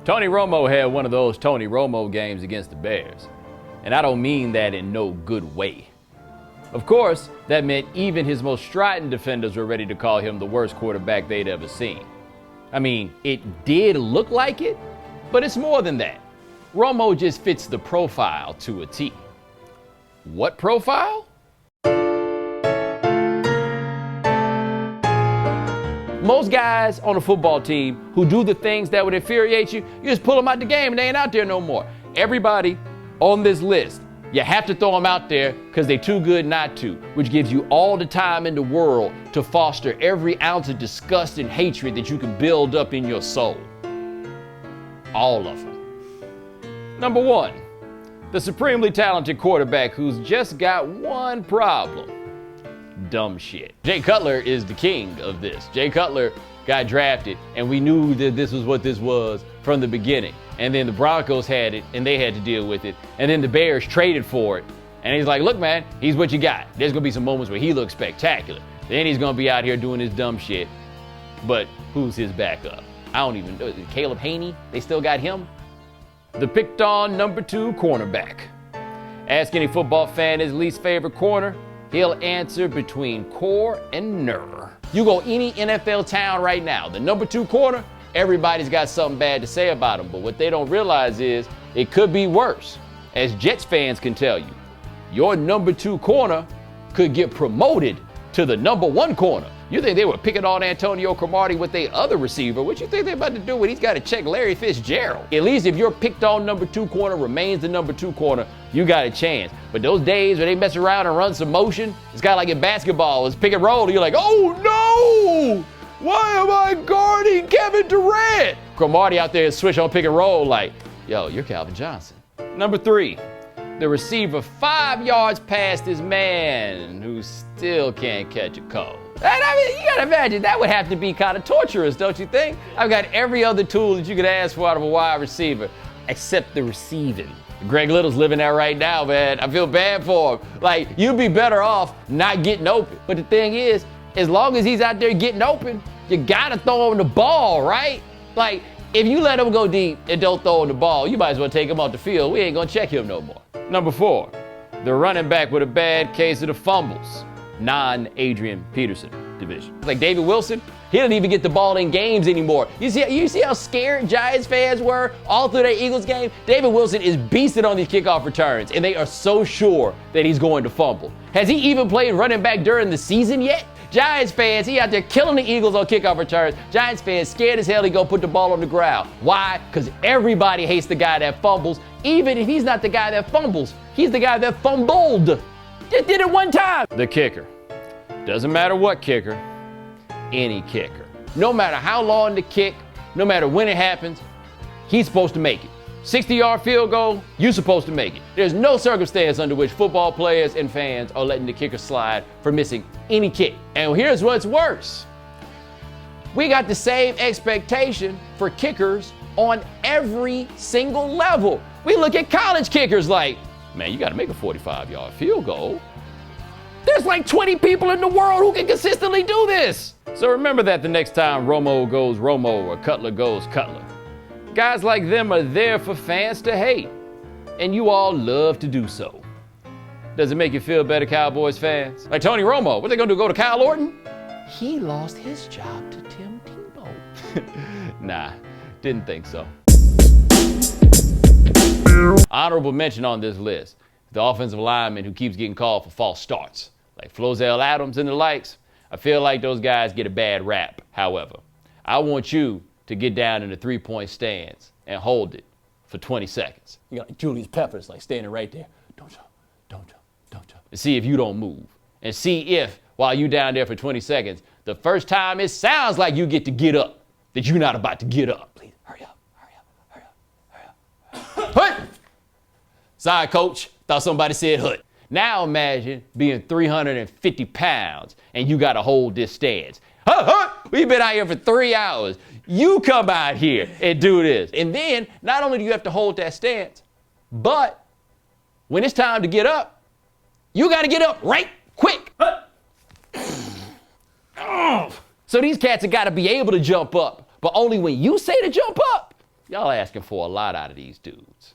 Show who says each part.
Speaker 1: Tony Romo had one of those Tony Romo games against the Bears. And I don't mean that in no good way. Of course, that meant even his most strident defenders were ready to call him the worst quarterback they'd ever seen. I mean, it did look like it, but it's more than that. Romo just fits the profile to a T. What profile? Most guys on a football team who do the things that would infuriate you, you just pull them out the game and they ain't out there no more. Everybody on this list, you have to throw them out there because they're too good not to, which gives you all the time in the world to foster every ounce of disgust and hatred that you can build up in your soul. All of them. Number one, the supremely talented quarterback who's just got one problem. Dumb shit. Jay Cutler is the king of this. Jay Cutler got drafted and we knew that this was what this was from the beginning. And then the Broncos had it and they had to deal with it. And then the Bears traded for it. And he's like, look, man, he's what you got. There's going to be some moments where he looks spectacular. Then he's going to be out here doing his dumb shit. But who's his backup? I don't even know. Caleb Haney? They still got him? The picked on number 2 cornerback. Ask any football fan his least favorite corner. He'll answer between core and ner. You go any NFL town right now, the number 2 corner, everybody's got something bad to say about him. But what they don't realize is it could be worse. As Jets fans can tell you, your number 2 corner could get promoted to the number 1 corner. You think they were picking on Antonio Cromartie with their other receiver? What you think they're about to do when he's got to check Larry Fitzgerald? At least if your picked on number 2 corner remains the number 2 corner, you got a chance. But those days where they mess around and run some motion, it's kind of like in basketball. It's pick and roll. And you're like, oh no! Why am I guarding Kevin Durant? Cromartie out there switch on pick and roll like, yo, you're Calvin Johnson. Number 3, the receiver 5 yards past his man who still can't catch a cold. And I mean, you gotta imagine, that would have to be kind of torturous, don't you think? I've got every other tool that you could ask for out of a wide receiver, except the receiving. Greg Little's living there right now, man. I feel bad for him. Like, you'd be better off not getting open. But the thing is, as long as he's out there getting open, you gotta throw him the ball, right? Like, if you let him go deep and don't throw him the ball, you might as well take him off the field. We ain't gonna check him no more. Number 4, the running back with a bad case of the fumbles. Non-Adrian Peterson division. Like David Wilson, he doesn't even get the ball in games anymore. You see how scared Giants fans were all through that Eagles game? David Wilson is beasting on these kickoff returns, and they are so sure that he's going to fumble. Has he even played running back during the season yet? Giants fans, he out there killing the Eagles on kickoff returns. Giants fans scared as hell he go put the ball on the ground. Why? Because everybody hates the guy that fumbles. Even if he's not the guy that fumbles, he's the guy that fumbled. Just did it one time. The kicker. Doesn't matter what kicker, any kicker. No matter how long the kick, no matter when it happens, he's supposed to make it. 60-yard field goal, you're supposed to make it. There's no circumstance under which football players and fans are letting the kicker slide for missing any kick. And here's what's worse. We got the same expectation for kickers on every single level. We look at college kickers like, man, you got to make a 45-yard field goal. There's like 20 people in the world who can consistently do this. So remember that the next time Romo goes Romo or Cutler goes Cutler. Guys like them are there for fans to hate, and you all love to do so. Does it make you feel better, Cowboys fans? Like Tony Romo, what they gonna do, go to Kyle Orton? He lost his job to Tim Tebow. Nah, didn't think so. Honorable mention on this list, the offensive lineman who keeps getting called for false starts, like Flozell Adams and the likes. I feel like those guys get a bad rap. However, I want you to get down in the 3-point stance and hold it for 20 seconds. You got like Julius Peppers like standing right there. Don't jump, don't jump, don't jump. And see if you don't move. And see if, while you down there for 20 seconds, the first time it sounds like you get to get up, that you're not about to get up. Please, hurry up, hurry up, hurry up, hurry up. Hut! Sorry, coach. Thought somebody said hut. Now imagine being 350 pounds and you got to hold this stance. We've been out here for 3 hours. You come out here and do this. And then, not only do you have to hold that stance, but when it's time to get up, you got to get up right quick. So these cats have got to be able to jump up, but only when you say to jump up. Y'all asking for a lot out of these dudes.